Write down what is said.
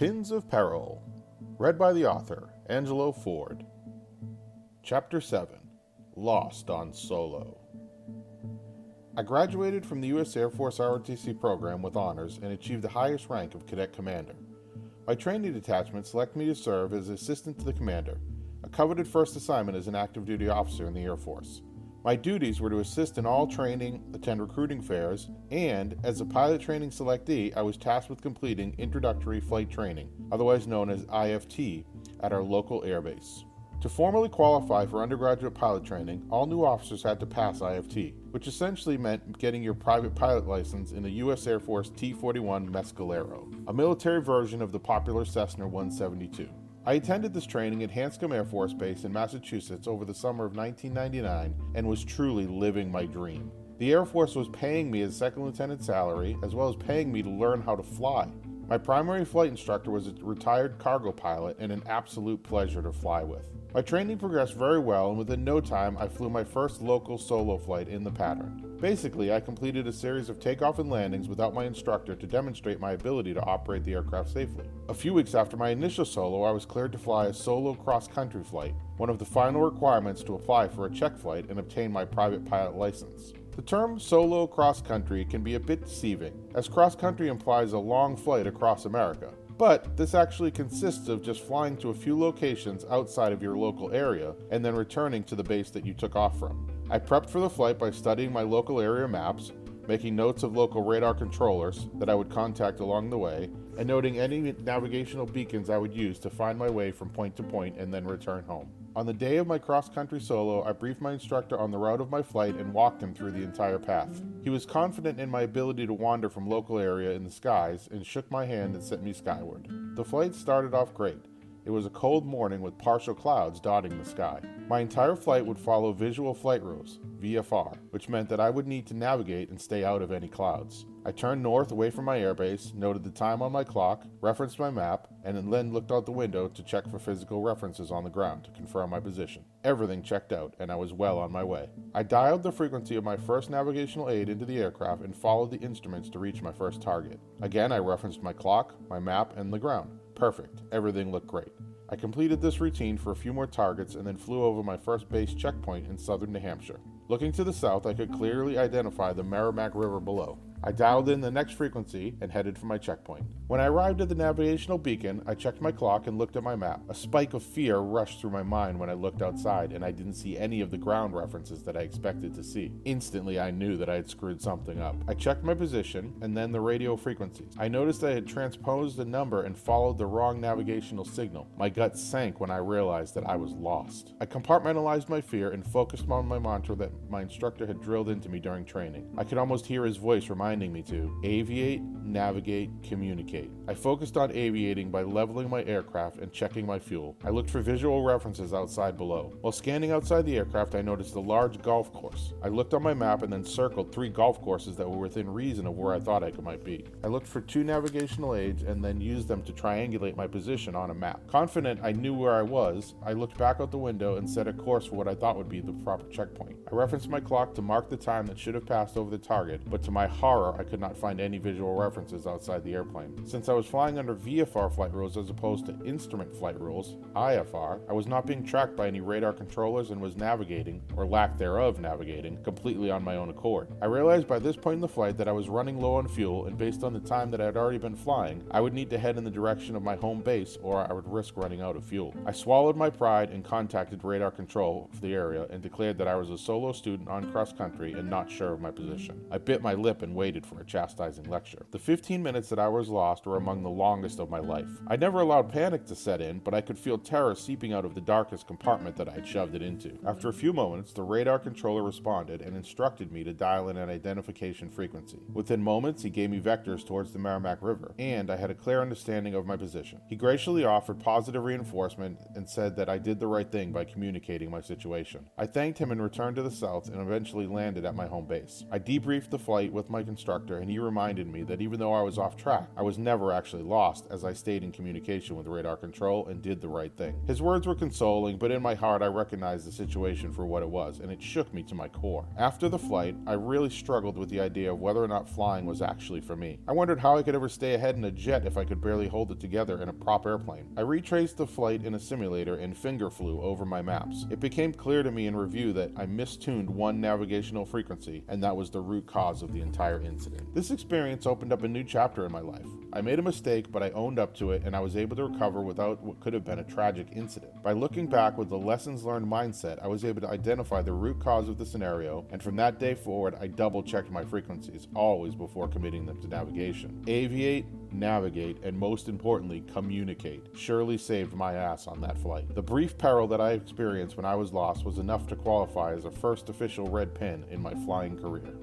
Pins of Peril, read by the author, Angelo Ford. Chapter 7, Lost on Solo. I graduated from the U.S. Air Force ROTC program with honors and achieved the highest rank of cadet commander. My training detachment selected me to serve as assistant to the commander, a coveted first assignment as an active duty officer in the Air Force. My duties were to assist in all training, attend recruiting fairs, and, as a pilot training selectee, I was tasked with completing introductory flight training, otherwise known as IFT, at our local airbase. To formally qualify for undergraduate pilot training, all new officers had to pass IFT, which essentially meant getting your private pilot license in the U.S. Air Force T-41 Mescalero, a military version of the popular Cessna 172. I attended this training at Hanscom Air Force Base in Massachusetts over the summer of 1999 and was truly living my dream. The Air Force was paying me a second lieutenant salary as well as paying me to learn how to fly. My primary flight instructor was a retired cargo pilot and an absolute pleasure to fly with. My training progressed very well, and within no time I flew my first local solo flight in the pattern. Basically, I completed a series of takeoff and landings without my instructor to demonstrate my ability to operate the aircraft safely. A few weeks after my initial solo, I was cleared to fly a solo cross-country flight, one of the final requirements to apply for a check flight and obtain my private pilot license. The term solo cross-country can be a bit deceiving, as cross-country implies a long flight across America. But this actually consists of just flying to a few locations outside of your local area and then returning to the base that you took off from. I prepped for the flight by studying my local area maps, making notes of local radar controllers that I would contact along the way, and noting any navigational beacons I would use to find my way from point to point and then return home. On the day of my cross-country solo, I briefed my instructor on the route of my flight and walked him through the entire path. He was confident in my ability to wander from local area in the skies and shook my hand and sent me skyward. The flight started off great. It was a cold morning with partial clouds dotting the sky. My entire flight would follow visual flight rules, VFR, which meant that I would need to navigate and stay out of any clouds. I turned north away from my airbase, noted the time on my clock, referenced my map, and then looked out the window to check for physical references on the ground to confirm my position. Everything checked out, and I was well on my way. I dialed the frequency of my first navigational aid into the aircraft and followed the instruments to reach my first target. Again, I referenced my clock, my map, and the ground. Perfect. Everything looked great. I completed this routine for a few more targets and then flew over my first base checkpoint in southern New Hampshire. Looking to the south, I could clearly identify the Merrimack River below. I dialed in the next frequency and headed for my checkpoint. When I arrived at the navigational beacon, I checked my clock and looked at my map. A spike of fear rushed through my mind when I looked outside and I didn't see any of the ground references that I expected to see. Instantly, I knew that I had screwed something up. I checked my position and then the radio frequencies. I noticed I had transposed a number and followed the wrong navigational signal. My gut sank when I realized that I was lost. I compartmentalized my fear and focused on my mantra that my instructor had drilled into me during training. I could almost hear his voice reminding me to aviate, navigate, communicate. I focused on aviating by leveling my aircraft and checking my fuel. I looked for visual references outside below. While scanning outside the aircraft, I noticed a large golf course. I looked on my map and then circled 3 golf courses that were within reason of where I thought I might be. I looked for 2 navigational aids and then used them to triangulate my position on a map. Confident I knew where I was, I looked back out the window and set a course for what I thought would be the proper checkpoint. I referenced my clock to mark the time that should have passed over the target, but to my horror, I could not find any visual references outside the airplane. Since I was flying under VFR flight rules as opposed to instrument flight rules, IFR, I was not being tracked by any radar controllers and was navigating, or lack thereof navigating, completely on my own accord. I realized by this point in the flight that I was running low on fuel, and based on the time that I had already been flying, I would need to head in the direction of my home base or I would risk running out of fuel. I swallowed my pride and contacted radar control for the area and declared that I was a solo student on cross country and not sure of my position. I bit my lip and waited for a chastising lecture. The 15 minutes that I was lost were among the longest of my life. I never allowed panic to set in, but I could feel terror seeping out of the darkest compartment that I had shoved it into. After a few moments, the radar controller responded and instructed me to dial in an identification frequency. Within moments, he gave me vectors towards the Merrimack River, and I had a clear understanding of my position. He graciously offered positive reinforcement and said that I did the right thing by communicating my situation. I thanked him and returned to the south and eventually landed at my home base. I debriefed the flight with my instructor, and he reminded me that even though I was off track, I was never actually lost, as I stayed in communication with radar control and did the right thing. His words were consoling, but in my heart I recognized the situation for what it was, and it shook me to my core. After the flight, I really struggled with the idea of whether or not flying was actually for me. I wondered how I could ever stay ahead in a jet if I could barely hold it together in a prop airplane. I retraced the flight in a simulator and finger flew over my maps. It became clear to me in review that I mistuned one navigational frequency, and that was the root cause of the entire incident. This experience opened up a new chapter in my life. I made a mistake, but I owned up to it, and I was able to recover without what could have been a tragic incident. By looking back with the lessons learned mindset, I was able to identify the root cause of the scenario, and from that day forward, I double-checked my frequencies, always before committing them to navigation. Aviate, navigate, and most importantly, communicate surely saved my ass on that flight. The brief peril that I experienced when I was lost was enough to qualify as a first official red pin in my flying career.